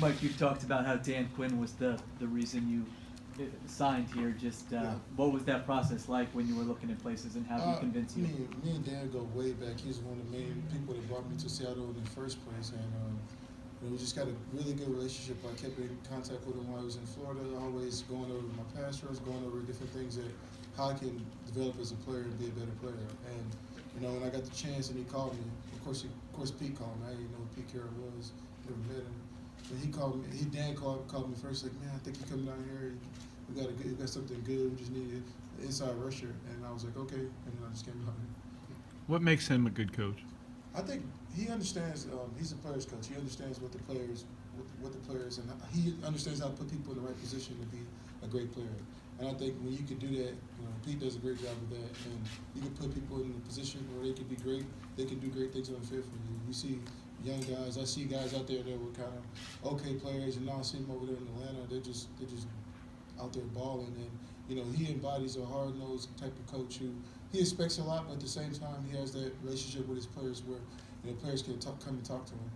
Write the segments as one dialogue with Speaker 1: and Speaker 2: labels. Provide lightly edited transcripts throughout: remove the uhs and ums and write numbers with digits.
Speaker 1: Mike, you've talked about how Dan Quinn was the reason you signed here. Just what was that process like when you were looking at places, and how did he convince you?
Speaker 2: Me and Dan go way back. He's one of the main people that brought me to Seattle in the first place, and we just got a really good relationship. I kept in contact with him while I was in Florida, always going over my past runs, going over different things that how I can develop as a player and be a better player. And when I got the chance and he called me, of course Pete called me. I didn't know who Pete Carroll was, never met him. But he called me. Dan called me first, like, man, I think you're coming down here. We got something good. We just need an inside rusher. And I was like, okay. And then I just came down here.
Speaker 3: What makes him a good coach?
Speaker 2: I think he understands. He's a players coach. He understands what the players, and he understands how to put people in the right position to be a great player. And I think when you can do that, Pete does a great job of that. And you can put people in a position where they can be great. They can do great things on the field for you. You see young guys. I see guys out there that were kind of okay players, and now I see them over there in Atlanta. They're just out there balling. And he embodies a hard-nosed type of coach who he expects a lot, but at the same time he has that relationship with his players where players can come and talk to him.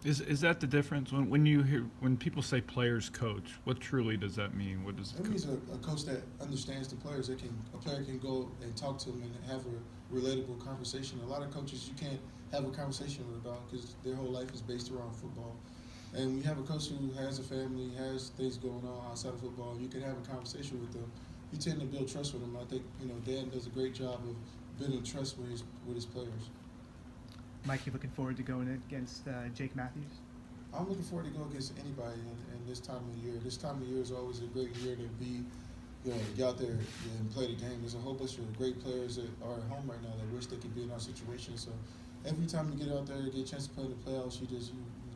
Speaker 3: Is that the difference when people say players coach? What truly does that mean? What does
Speaker 2: it means a coach that understands the players. A player can go and talk to them and have a relatable conversation. A lot of coaches you can't have a conversation with about because their whole life is based around football. And when you have a coach who has a family, has things going on outside of football, you can have a conversation with them. You tend to build trust with them. I think Dan does a great job of building trust with his players.
Speaker 4: Mike, you looking forward to going against Jake Matthews?
Speaker 2: I'm looking forward to go against anybody in this time of year. This time of year is always a great year to be, get out there and play the game. There's a whole bunch of great players that are at home right now that wish they could be in our situation. So every time you get out there and get a chance to play in the playoffs, you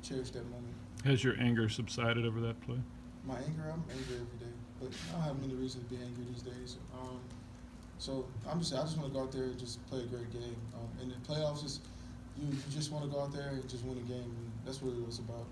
Speaker 2: cherish that moment.
Speaker 3: Has your anger subsided over that play?
Speaker 2: My anger, I'm angry every day, but I don't have many reasons to be angry these days. So I just want to go out there and just play a great game. And the playoffs is. You just want to go out there and just win a game, and that's what it was about.